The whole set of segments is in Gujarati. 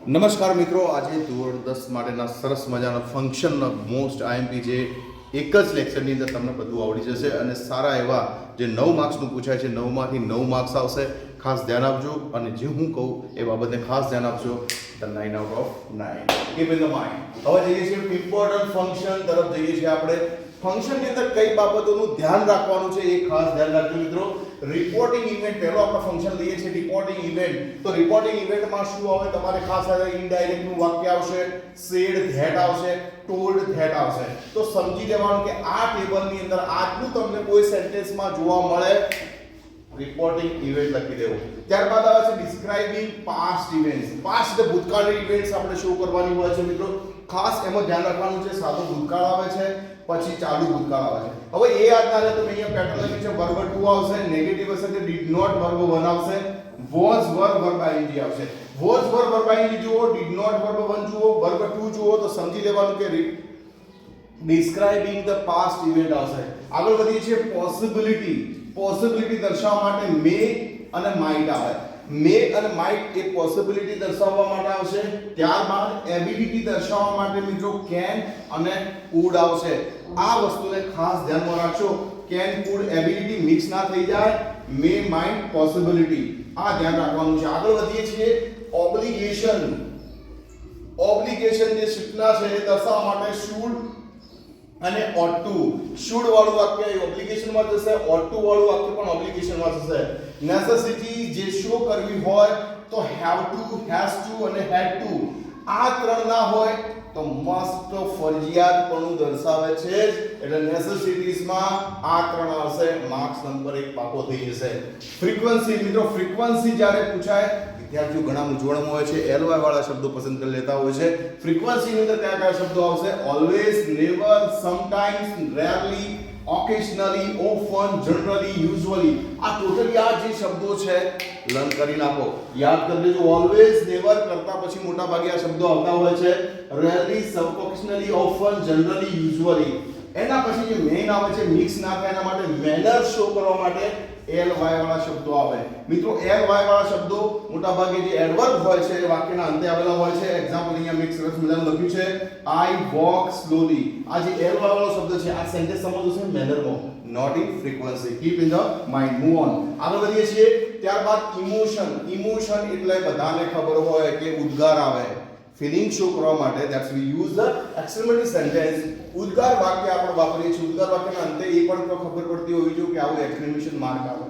નમસ્કાર મિત્રો, આજે ધોરણ 10 માટેના સરસ મજાના ફંક્શનનો મોસ્ટ આઈએમપી જે એક જ લેક્ચરની અંદર તમને બધું આવડી જશે અને સારા એવા જે 9 માર્ક્સનું પૂછાય છે 9 માંથી 9 માર્ક્સ આવશે. ખાસ ધ્યાન આપજો અને જે હું કહું એ બાબતને ખાસ ધ્યાન આપજો. The 9 out of 9 keep in the mind. હવે જઈએ છીએ ઇમ્પોર્ટન્ટ ફંક્શન તરફ જઈએ છીએ આપણે. ફંક્શનની અંદર કઈ બાબતોનું ધ્યાન રાખવાનું છે એ ખાસ ધ્યાન રાખજો મિત્રો. રિપોર્ટિંગ ઇવેન્ટ પહેલો આપણે ફંક્શન લઈએ છીએ રિપોર્ટિંગ ઇવેન્ટ. તો રિપોર્ટિંગ ઇવેન્ટમાં શું આવે? તમારે ખાસ ઇનડાયરેક્ટ નું વાક્ય આવશે, સેડ ધેટ આવશે, ટોલ્ડ ધેટ આવશે. તો સમજી લેવાનું કે આ ટેબલની અંદર આટલું તમને કોઈ સેન્ટેન્સમાં જોવા મળે, રિપોર્ટિંગ ઇવેન્ટ લખી દેવું. ત્યારબાદ આવે છે ડિસ્ક્રાઇબિંગ પાસ્ટ ઇવેન્ટ્સ. પાસ્ટ એટલે ભૂતકાળની ઇવેન્ટ્સ આપણે શો કરવાની હોય છે મિત્રો. ખાસ એમાં ધ્યાન રાખવાનું છે, સાદો ભૂતકાળ આવે છે, પછી ચાલુ ભૂતકાળ આવે છે. હવે એ યાદ ના રહે તો અહીંયા પેટર્ન લખી છે, વર્બ 2 આવશે, નેગેટિવ હશે તો ડીડ નોટ વર્બ 1 આવશે, વોઝ વર્બ ing આવશે. વોઝ વર્બ ing જુઓ, ડીડ નોટ વર્બ 1 જુઓ, વર્બ 2 જુઓ તો સમજી લેવાનું કે ડિસ્ક્રાઇબિંગ ધ પાસ્ટ ઇવેન્ટ આવશે. આગળ વધીએ છીએ પોસિબિલિટી. પોસિબિલિટી દર્શાવવા માટે મે અને માઇટ આવે. મે અને માઇટ એ પોસિબિલિટી દર્શાવવા માટે આવશે. ત્યારબાદ એબિલિટી દર્શાવવા માટે મિત્રો કેન અને કુડ આવશે. આ વસ્તુને ખાસ ધ્યાનમાં રાખજો. કેન કુડ એબિલિટી મિક્સ ના થઈ જાય. મે માઇટ પોસિબિલિટી આ ધ્યાન રાખવાનું છે. આગળ વધીએ છીએ ઓબ્લિગેશન. ઓબ્લિગેશન જે સૂચના છે એ દર્શાવવા માટે શુડ અને ought to. શુડ વાળું વાક્ય ઓબ્લિગેશન માં જશે, ought to વાળું વાક્ય પણ ઓબ્લિગેશન માં જશે. નેસેસિટી જે શો કરવી હોય તો have to, has to અને had to. આ ત્રણ ના હોય તો મસ્ટ ફરજિયાત પણ દર્શાવે છે. એટલે નેસેસિટીઝ માં આ ત્રણ આવશે. માર્ક્સ નંબર 1 પાકો થઈ જશે. ફ્રીક્વન્સી મિત્રો, ફ્રીક્વન્સી જ્યારે પૂછાય વિદ્યાર્થીઓ ઘણા મૂંઝવણમાં હોય છે, એલવાય વાળા શબ્દો પસંદ કરી લેતા હોય છે. ફ્રીક્વન્સી ની અંદર કયા કયા શબ્દો આવશે? Always, never, sometimes, rarely, occasionally, often, generally, usually. આ ટોટલી આ જે શબ્દો છે લર્ન કરી નાખો, યાદ કરી લેજો. ઓલવેઝ, નેવર કરતા પછી મોટા ભાગે આ શબ્દો આવતા હોય છે. Rarely, occasionally, often, generally, usually. એના પછી જે મેઇન આવે છે મિક્સ ના થાય એના માટે મેનર શો કરવા માટે ly વાળા શબ્દો આવે. મિત્રો ly વાળા શબ્દો મોટા ભાગે જે એડવર્બ હોય છે એ વાક્યના અંતે આવેલા હોય છે. એક્ઝામ્પલ અહીંયા મિક્સ રસ મજાનું લખ્યું છે, I walk slowly. આ જે ly વાળો શબ્દ છે આ સેન્ટેન્સ સમજવું છે મેનરમાં, not in frequency. keep in the mind. move on. આગળ વધીએ છીએ. ત્યારબાદ ઇમોશન. ઇમોશન એટલે બધાને ખબર હોય કે ઉદ્ગાર આવે, ફીલિંગ શો કરવા માટે. that's we use the exclamatory sentence. ઉદ્ગાર વાક્ય આપણે વાપરીએ છીએ. ઉદ્ગાર વાક્યના અંતે એ પણ ખબર પડતી હોવી જોઈએ કે આવું એક્સક્લેમેશન માર્ક આવે.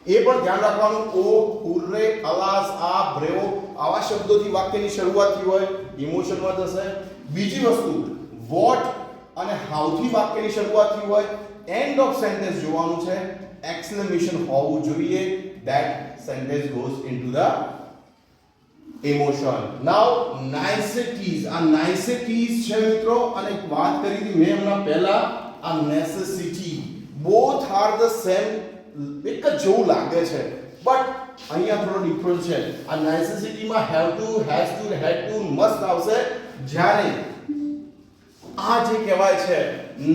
એ પણ ધ્યાન રાખવાનું. ઓ, હુર્રે, અલાસ, આ, બ્રેવો આવા શબ્દોથી વાક્યની શરૂઆત થઈ હોય ઇમોશનમાં જશે. બીજી વસ્તુ વોટ અને હાઉ થી વાક્યની શરૂઆત થઈ હોય એન્ડ ઓફ સેન્ટેન્સ જોવાનું છે. એક્સક્લેમેશન હોવું જોઈએ. that sentence goes into the emotion. Now niceties. આ niceties છે મિત્રો, અને એક વાત કરી હતી મેં હમણાં પહેલા, આ necessity both are the same. એક જ જેવું લાગે છે બટ અહીંયા થોડો ડિફરન્સ છે. આ necessity માં have to, has to, had to, must આવશે. જ્યારે આ જે કહેવાય છે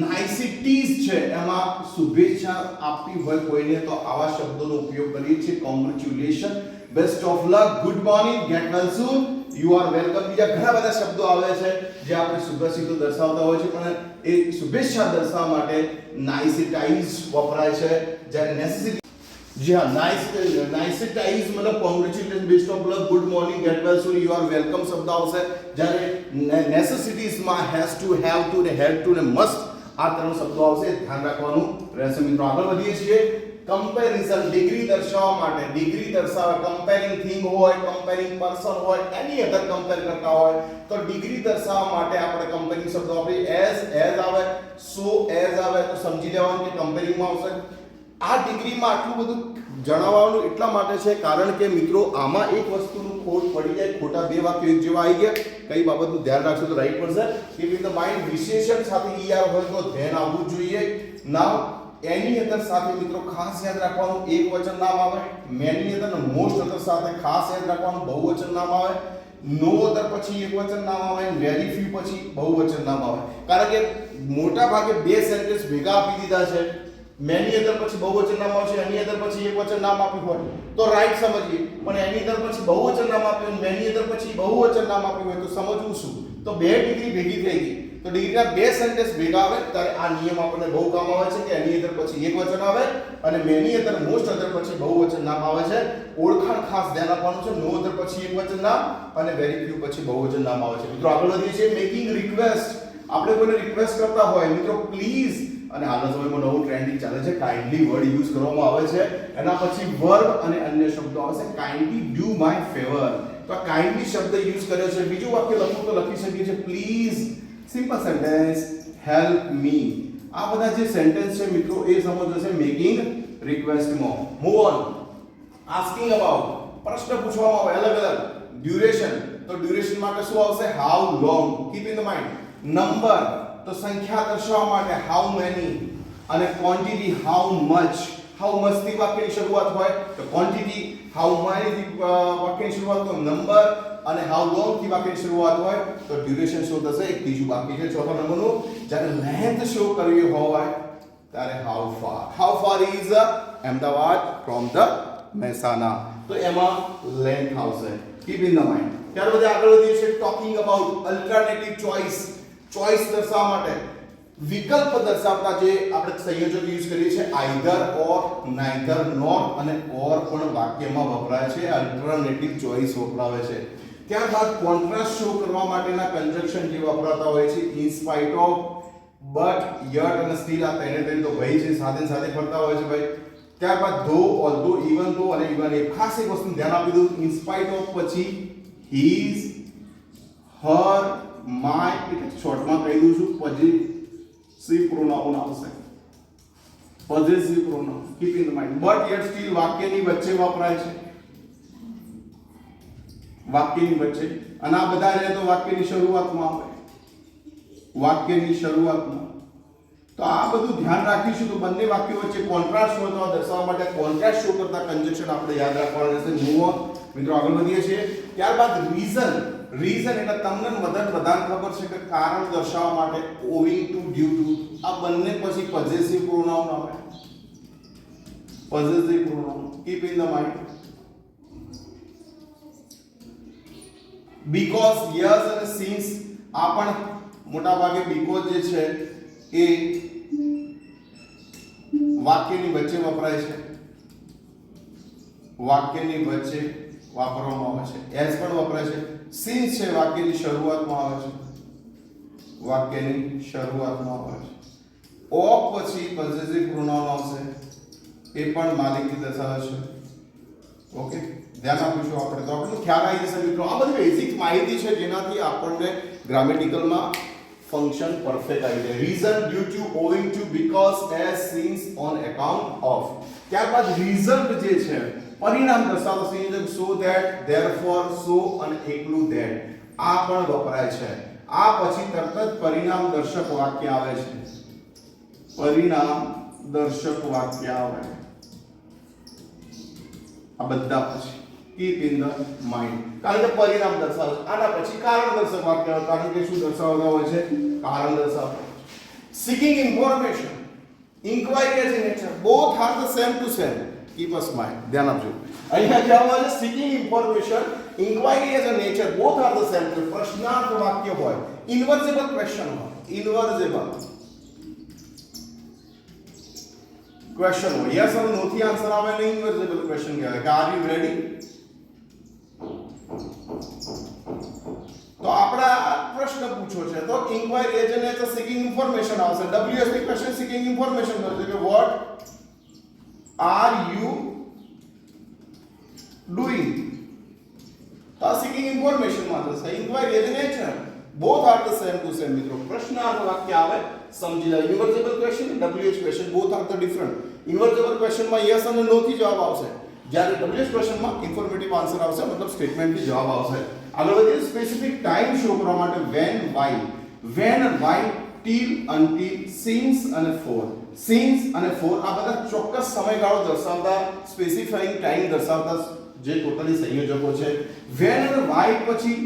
niceties છે એમાં શુભેચ્છા આપવી હોય કોઈને તો આવા શબ્દોનો ઉપયોગ કરીએ છીએ. congratulation, best of luck, good morning, get well soon, you are welcome. બીજા ઘણા બધા શબ્દો આવે છે જે આપણે શુભેચ્છા દર્શાવતા હોય છે, પણ એ શુભેચ્છા દર્શાવવા માટે નાઇસિટાઇઝ વપરાય છે. જ્યારે નેસેસિટી, જી હા, નાઇસિટાઇઝ મતલબ congratulation, best of luck, good morning, get well soon, you are welcome શબ્દ આવશે. જ્યારે નેસેસિટીઝ માં હેઝ ટુ, હેવ ટુ ને હેડ ટુ ને મસ્ટ આ ત્રણ શબ્દો આવશે. ધ્યાન રાખવાનું રહેશે મિત્રો. આગળ વધીએ છીએ. કમ્પેરિઝન. ડિગ્રી દર્શાવવા માટે, ડિગ્રી દર્શાવે, કમ્પેરિંગ થિંગ હોય, કમ્પેરિંગ પર્સન હોય, એની અધર કમ્પેર કરતા હોય તો ડિગ્રી દર્શાવવા માટે આપણે કમ્પેરિંગ શબ્દો વાપરીએ. એઝ આવે, સો એઝ આવે તો સમજી લેવાનું કે કમ્પેરિંગ માં આવશે. આ ડિગ્રીમાં આટલું બધું જણાવવાનું એટલા માટે છે કારણ કે મિત્રો આમાં એક વસ્તુનું ખોટ પડી જાય. ખોટા બે વાક્યો એક જેવા આવી ગયા. કઈ બાબતનું ધ્યાન રાખશો તો રાઈટ પડશે. કે વિથ ધ માઇન્ડ વિશેષણ સાથે er હોય તો ધ્યાન આવવું જોઈએ. નાવ એની અધર સાથે મિત્રો ખાસ યાદ રાખવાનું એક વચન નામ આવે. મેની અધર અને મોસ્ટ અધર સાથે ખાસ યાદ રાખવાનું બહુવચન નામ આવે. નો અધર પછી એક વચન નામ આવે. વેરી ફ્યુ પછી બહુવચન નામ આવે. કારણ કે મોટા ભાગે બે સેન્ટેન્સ ભેગા આપી દીધા છે મેની અધર પછી બહુવચન નામ આવશે, એની અધર પછી એકવચન નામ આપ્યું હોય તો રાઈટ સમજીએ, પણ એની અધર પછી બહુવચન નામ આપ્યું, મેની અધર પછી બહુવચન નામ આપ્યું હોય તો સમજવું શું? તો બે ડિગ્રી ભેગી થઈ ગઈ, તો ડિગ્રીના બે સેન્ટેન્સ ભેગા આવે ત્યારે આ નિયમ આપણને બહુ કામ આવે છે કે એની અધર પછી એકવચન આવે અને મેની અધર મોસ્ટ અધર પછી બહુવચન નામ આવે છે. ઓળખાણ ખાસ ધ્યાન આપવાનું છે, નો અધર પછી એકવચન નામ અને વેરી ફ્યુ પછી બહુવચન નામ આવે છે. મિત્રો આગળ વધીએ છીએ. મેકિંગ રિક્વેસ્ટ, આપણે કોઈને રિક્વેસ્ટ કરતા હોય મિત્રો પ્લીઝ, અને હાલના સમયમાં નવું ટ્રેન્ડિંગ ચાલે છે કાઇન્ડલી વર્ડ યુઝ કરવામાં આવે છે, એના પછી વર્બ અને અન્ય શબ્દો આવે છે. કાઇન્ડલી ડુ માય ફેવર, તો આ કાઇન્ડલી શબ્દ યુઝ કર્યો છે. બીજું વાક્ય લખવું તો લખી શકીએ છીએ please, simple sentence, help me. આ બધા જે સેન્ટેન્સ છે મિત્રો એ સમજશે મેકિંગ રિક્વેસ્ટમાં. Move on. આસ્કિંગ અબાઉટ, પ્રશ્ન પૂછવામાં આવે અલગ અલગ. ડ્યુરેશન, તો ડ્યુરેશન માટે શું આવશે? How long. Keep in the mind. Number, તો સંખ્યા દર્શાવવા માટે હાઉ મેની. અને quantity, how much. How much થી વાક્યની શરૂઆત હોય તો ક્વોન્ટિટી, હાઉ મેની થી વાક્યની શરૂઆત તો નંબર, અને હાઉ લોંગ થી વાક્યની શરૂઆત હોય તો ડ્યુરેશન શો થશે. એક ત્રીજું બાકી છે ચોથા નંબરનું, જ્યારે લેન્થ શો કરવી હોય ત્યારે how far. How far is Ahmedabad from the Mehsana, તો એમાં લેન્થ આવશે. Keep in the mind. ત્યાર પછી આગળ વધીએ છીએ. Talking about alternative choice. Choice દર્શાવવા માટે વિકલ્પ દર્શાવતા જે આપણે સંયોજક યુઝ કરીએ છીએ આઈધર ઓર, નાઈધર, નોટ અને ઓર પણ વાક્યમાં વપરાય છે. અલ્ટરનેટિવ ચોઇસ વપરાવે છે. ત્યારબાદ કોન્ટ્રાસ્ટ શો કરવા માટેના કન્જક્શન જે વપરાતા હોય છે in spite of, but, yet અને સ્ટીલ. આ તેને તો ભાઈ છે, સાથે સાથે ફરતા હોય છે ભાઈ. ત્યારબાદ ધો, ઓલ્ધો, ઇવન ધો અને ઇવન એ. ખાસ એક વસ્તુ ધ્યાન આપી દઉં, ઇન સ્પાઇટ ઓફ પછી હીઝ, હર, માય, એટલે શોર્ટમાં કહી દઉં છું પોઝિટિવ પ્રોનાઉન આવશે. Positive pronoun. Keep in the mind. But, yet, still વાક્યની વચ્ચે વપરાય છે. વાક્યની વચ્ચે, અને આ બધા રહે તો વાક્યની શરૂઆતમાં આવે. વાક્યની શરૂઆતમાં. તો આ બધું ધ્યાન રાખીશું તો બંને વાક્યો વચ્ચે કોન્ટ્રાસ્ટ હોય તો દર્શાવવા માટે કોન્ટ્રાસ્ટ શો કરતા કન્જક્શન આપણે યાદ રાખવાનું રહેશે. Move on. મિત્રો આગળ વધીએ છીએ. ત્યારબાદ રીઝન. રીઝન એટલે તમને બધાને ખબર છે કે કારણ દર્શાવવા માટે ઓવિંગ ટુ, ડ્યુ ટુ. આ બંને પછી પોઝેસિવ પ્રોનાઉન આવે. Possessive pronoun. Keep in the mind. Because, yes અને સિન્સ આ પણ મોટા ભાગે બીકોઝ જે છે એ વાક્યની વચ્ચે વપરાય છે. વાક્યની વચ્ચે વાપરવામાં આવે છે. એઝ પણ વપરાય છે. સિન્સ છે વાક્યની શરૂઆતમાં આવે છે. વાક્યની શરૂઆતમાં આવે છે. ઓફ પછી પોઝેસિવ પ્રોનાઉન આવશે, એ પણ માલિકી દર્શાવે છે. ઓકે, ધ્યાન આપીશું આપણે તો આપણને ખ્યાલ આવી જશે મિત્રો. આ બધી બેઝિક માહિતી છે જેનાથી આપણને ગ્રામેટિકલમાં ફંક્શન પરફેક્ટ આવી જાય. Reason, due to, owing to, because, as, since, on account of. ત્યારબાદ રિઝલ્ટ જે છે પરિણામ દર્શાવતા સંયોજક સો, ધેટ, ધેરફોર, સો અને એકલું ધેટ આ પણ વપરાય છે. આ પછી તરત જ પરિણામ દર્શક વાક્ય આવે છે. પરિણામ દર્શક વાક્ય આવે આ બધા પછી. Keep in the mind. કારણ કે પરિણામ દર્શાવે છે. આના પછી કારણ દર્શક વાક્ય આવે, કારણ કે શું દર્શાવતા હોય છે? કારણ દર્શાવતા હોય છે. seeking information, inquiry as in nature, both are the same to same. Keep us mind. ધ્યાન આપજો. અહીંયા જે આવે છે seeking information, inquiry as a nature, both are the same. પ્રશ્નાર્થ વાક્ય હોય, inversible question હોય, inversible question હોય. yes or no થી આન્સર આવે ને inversible question કહેવાય કે are you ready? તો આપણા પ્રશ્ન પૂછો છે તો ઇન્ક્વાયરી એજ અને seeking information આવશે. WSP ક્વેશ્ચન seeking information કહે છે કે what are you doing? તો seeking information માં થશે. Inquiry as nature, both are the same to same. મિત્રો પ્રશ્નાર્થ વાક્ય આવે સમજી લો. Inversible question, WH question, both are the different. Inversible question માં yes અને no થી જવાબ આવશે, જ્યારે WH ક્વેશ્ચન માં ઇન્ફોર્મેટિવ આન્સર આવશે, મતલબ સ્ટેટમેન્ટ થી જવાબ આવશે. આગળ વધીએ. સ્પેસિફિક ટાઈમ શો કરવા માટે when, why, when, why, till, until, since અને for. since અને for આ બધા ચોક્કસ સમયગાળો દર્શાવતા, સ્પેસિફાઈંગ ટાઈમ દર્શાવતા જે ટોટલી સંયોજકો છે. when અને why પછી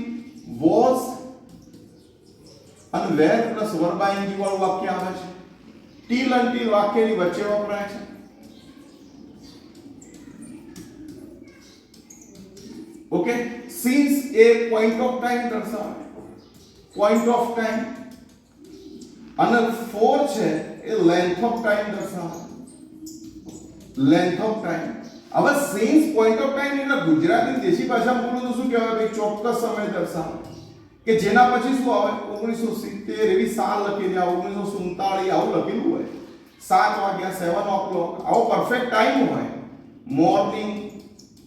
was અને where પ્લસ verb ing વાળું વાક્ય આવે છે. ટીલ અનટીલ વાક્યની વચ્ચે વપરાય છે. Okay, since A point of time દર્શાવે, પોઈન્ટ ઓફ ટાઈમ, અને ફોર છે એ લેન્થ ઓફ ટાઈમ દર્શાવે, લેન્થ ઓફ ટાઈમ. હવે સિન્સ પોઈન્ટ ઓફ ટાઈમ એટલે ગુજરાતી દેશી ભાષામાં બોલું તો શું કહેવાય ભાઈ? ચોક્કસ સમય દર્શાવે કે જેના પછી શું આવે 1970 એવી સાલ લખેલી, આ 1947 આવું લખેલું હોય, 7 વાગ્યા 7 o'clock આવો પરફેક્ટ ટાઈમ હોય, મોર્નિંગ,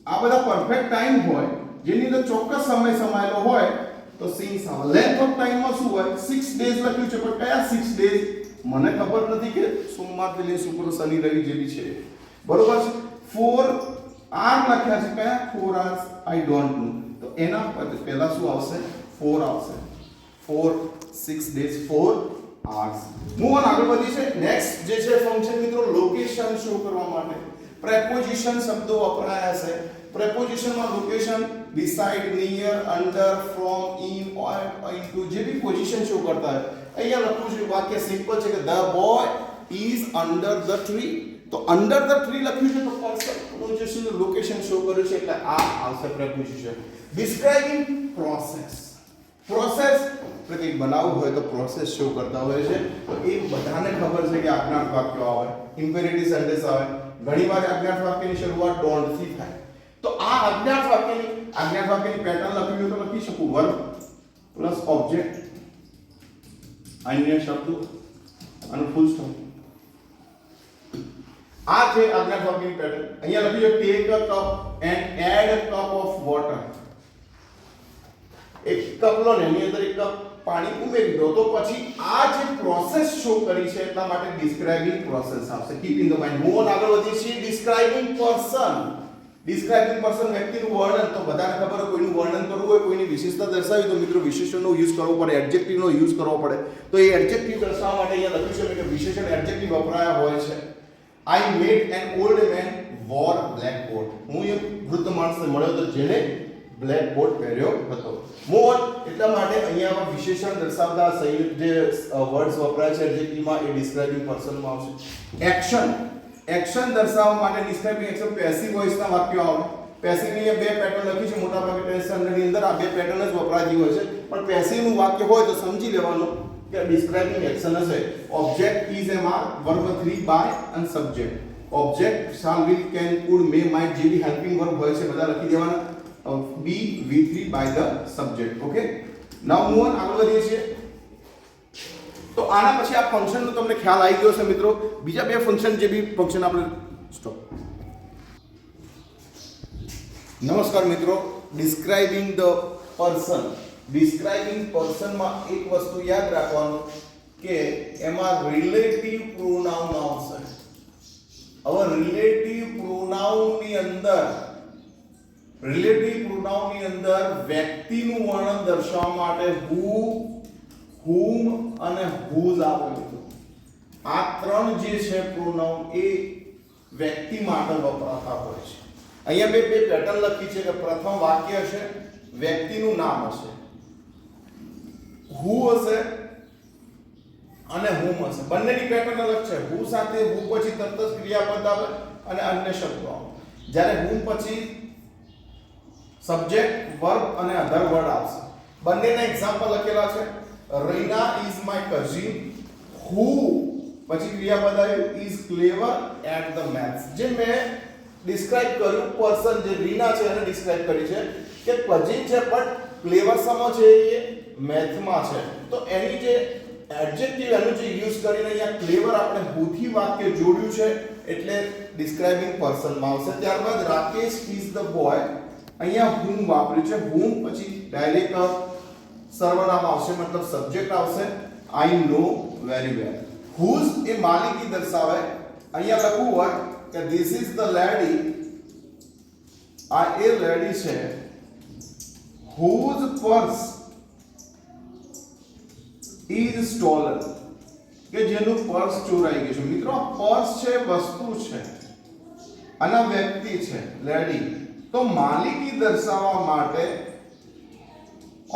આ બધા પરફેક્ટ ટાઈમ હોય જેની અંદર ચોક્કસ સમય સમાયેલો હોય તો સિન્સ આવે. લેન્થ ઓફ ટાઈમમાં શું હોય? 6 ડેઝ લખ્યું છે, પણ કયા 6 ડેઝ મને ખબર નથી કે સોમવારથી લઈને શુક્ર શનિ રવિ જેવી છે, બરોબર છે. 4 આર લખ્યા છે, કયા 4 hours આઈ ડોન્ટ નો, તો એના પહેલા શું આવશે? 4 આવશે. 4 6 days 4 hours. મૂવ ઓન, આગળ વધી છે. નેક્સ્ટ જે છે ફંક્શન મિત્રો, લોકેશન શો કરવા માટે પ્રેપોઝિશન શબ્દો વપરાયા છે. પ્રેપોઝિશનમાં location, beside, near, under, from, in, on, into જે બી પોઝિશન શો કરતા હોય. અહીંયા લખું છું વાક્ય સિમ્પલ છે કે the boy is under the tree. તો under the tree લખ્યું છે તો પ્રેપોઝિશન લોકેશન શો કર્યું છે એટલે આ આવશે પ્રેપોઝિશન. ડિસ્ક્રાઇબિંગ પ્રોસેસ, પ્રોસેસ એટલે કંઈક બનાવવું હોય તો પ્રોસેસ શો કરતા હોય છે. તો એ બધાને ખબર છે કે આજ્ઞાર્થ વાક્યો આવે, ઇમ્પેરેટિવ સેન્ટેન્સ આવે. ઘણીવાર આજ્ઞાર્થ વાક્યની શરૂઆત ડોન્ટ થી થાય. તો આ આજ્ઞાર્થ વાક્યની પેટર્ન લખવી હોય તો લખી શકું વર્બ પ્લસ ઓબ્જેક્ટ, અન્ય શબ્દો અને ફૂલ સ્ટોપ. આ છે આજ્ઞાર્થ વાક્યની પેટર્ન. અહીંયા લખ્યું છે take a cup and add a cup of water. એક કપ લો ને એની અંદર એક કપ પાણી ઉમેરી દો, તો પછી આ જે પ્રોસેસ શો કરી છે એટલા માટે ડિસ્ક્રાઇબિંગ પ્રોસેસ આવશે. Keep in the mind. Move on, આગળ વધીએ છીએ. ડિસ્ક્રાઇબિંગ પર્સન, ડિસ્ક્રાઇબિંગ પર્સન વ્યક્તિનું વર્ણન. તો બધાને ખબર હોય કોઈનું વર્ણન કરવું હોય, કોઈની વિશેષતા દર્શાવવી તો મિત્રો વિશેષણનો યુઝ કરવો પડે, એડજેક્ટિવનો યુઝ કરવો પડે. તો એ એડજેક્ટિવ દર્શાવવા માટે અહીંયા લખ્યું છે કે વિશેષણ એડજેક્ટિવ વપરાયા હોય છે. I met an old man wore black coat. હું એક વૃદ્ધ માણસને મળ્યો તો જેને બ્લેક કોટ પહેર્યો હતો. મૂવ ઓન, એટલા માટે અહીંયા વિશેષણ દર્શાવતા સંયુક્ત જે વર્ડ્સ વપરાય છે એડજેક્ટિવમાં એ ડિસ્ક્રાઇબિંગ પર્સનમાં આવશે. એક્શન, એક્શન દર્શાવવા માટે ડિસ્ક્રાઇબિંગ એક્શન પેસિવ વોઇસના વાક્યો આવે. પેસિવની બે પેટર્ન લખી છે મોટા ભાગે ટેસ્ટ સ્ટાન્ડર્ડની અંદર, આ બે પેટર્ન જ વપરાતી હોય છે. પણ પેસિવનું વાક્ય હોય તો સમજી લેવાનું કે ડિસ્ક્રાઇબિંગ એક્શન હશે. Object is am are, verb 3 by અને subject. Object shall, will, can, could, may, might જે બી હેલ્પિંગ વર્બ હોય છે બધા લખી દેવાના. be v3 by the subject. okay, now move on, આગળ વધીએ છીએ. તો આના પછી આ ફંક્શનનો તમને ખ્યાલ આવી ગયો છે મિત્રો. બીજા બે ફંક્શન જે બી ફંક્શન આપણે સ્ટોપ. નમસ્કાર મિત્રો. ડિસ્ક્રાઇબિંગ ધ પર્સન, ડિસ્ક્રાઇબિંગ પર્સનમાં એક વસ્તુ યાદ રાખવાનું કે એમાં રિલેટિવ પ્રોનાઉન આવશે. હવે રિલેટિવ પ્રોનાઉનની અંદર વ્યક્તિનું વર્ણન દર્શાવવા માટે who, whom અને whose આવેલું છે. આ ત્રણ જે છે પ્રોનાઉન એ વ્યક્તિ માટે વપરાતા હોય છે. અહીંયા બે પેટર્ન લખી છે કે પ્રથમ વાક્ય છે વ્યક્તિનું નામ હશે, who હશે અને whom હશે. બંનેની પેટર્ન અલગ છે. who સાથે who પછી તરત જ ક્રિયાપદ આવે અને અન્ય શબ્દો આવે. જ્યારે whom પછી સબ્જેક્ટ, વર્બ અને અધર વર્ડ આવશે. બંનેના એક્ઝામ્પલ લખેલા છે. Reena is my cousin. who પછી ક્રિયાપદ આવ્યું is clever at the maths. જે મેં ડિસ્ક્રાઇબ કર્યું પર્સન જે રીના છે એને ડિસ્ક્રાઇબ કરી છે કે કઝિન છે પણ ક્લેવર સમો છે એ મેથમાં છે. તો એની જે એડજેક્ટિવ એનું જે યુઝ કરીને અહીંયા ક્લેવર આપણે who થી વાક્ય જોડ્યું છે એટલે ડિસ્ક્રાઇબિંગ પર્સનમાં આવશે. ત્યારબાદ રાકેશ ઇઝ ધ બોય, અહીંયા whom વાપર્યું છે. whom પછી ડાયરેક્ટ સર્વનામ આવશે, મતલબ સબ્જેક્ટ આવશે. આઈ નો વેરી વેલ. whose એ માલિકી દર્શાવે. અહીંયા લખવું હોય કે this is the lady, આ એ લેડી છે whose purse is stolen, કે જેનું પર્સ ચોરાઈ ગયું છે. મિત્રો પર્સ છે વસ્તુ છે અને વ્યક્તિ છે લેડી. તો માલિકી દર્શાવવા માટે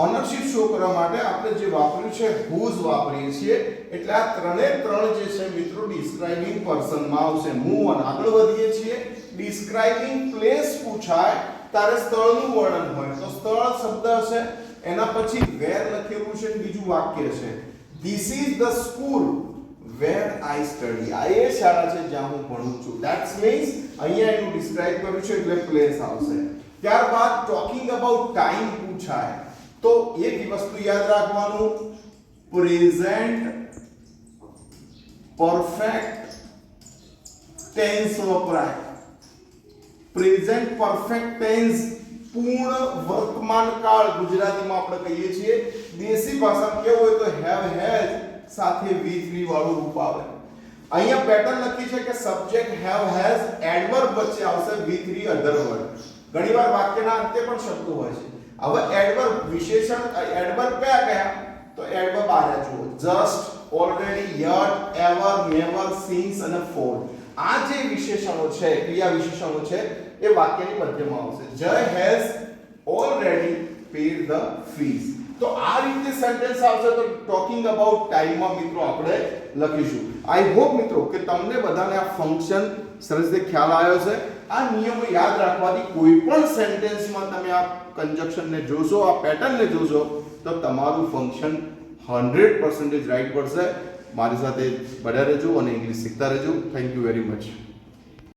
ઓનરશિપ શો કરવા માટે આપણે જે વાપર્યું છે whose વાપરીએ છીએ એટલે આ ત્રણે ત્રણ જે છે મિત્રો ડિસ્ક્રાઇબિંગ પર્સન માં આવશે. મૂવ ઓન આગળ વધીએ છીએ. ડિસ્ક્રાઇબિંગ પ્લેસ પૂછાય ત્યારે સ્થળનું વર્ણન હોય તો સ્થળ શબ્દ હશે એના પછી where લખેલું છે બીજું વાક્ય છે this is the school where I study. આ એ શાળા છે જ્યાં હું ભણું છું. that means અહીંયા એનું ડિસ્ક્રાઇબ કર્યું છે એટલે પ્લેસ આવશે. ત્યારબાદ ટોકિંગ અબાઉટ ટાઈમ પૂછાય તો એક વસ્તુ યાદ રાખવાનું પ્રેઝન્ટ પરફેક્ટ ટેન્સ વપરાય. પ્રેઝન્ટ પરફેક્ટ ટેન્સ પૂર્ણ વર્તમાન કાળ ગુજરાતીમાં આપણે કહીએ છીએ. દેશી ભાષામાં કેવું હોય તો હેવ હેઝ સાથે V3 વાળું રૂપ આવે. અહીંયા પેટર્ન લખી છે કે સબ્જેક્ટ હેવ હેઝ એડવર્બ વચ્ચે આવશે V3 અધર વર્ડ. ઘણીવાર વાક્યના અંતે પણ શબ્દો હોય છે. હવે એડવર્બ વિશેષણ એડવર્બ કયા કયા તો એડવર્બ આ રહ્યા જુઓ just already yet ever never since અને ફોર. આ જે વિશેષણો છે ક્રિયા વિશેષણો છે એ વાક્યની મધ્યમાં આવશે. Jay has already paid the fees. તો આ રીતે સેન્ટેન્સ આવશે તો ટોકિંગ અબાઉટ ટાઈમમાં મિત્રો આપણે લખીશું. આઈ હોપ મિત્રો કે તમને બધાને આ ફંક્શન સરસ રીતે ખ્યાલ આવ્યો છે. આ નિયમો યાદ રાખવાથી કોઈ પણ સેન્ટેન્સમાં તમે આ કંજક્શનને જોશો આ પેટર્નને જોશો તો તમારું ફંક્શન 100% રાઈટ પડશે. મારી સાથે બન્યા રહેજો અને ઇંગ્લિશ શીખતા રહેજો. Thank you very much.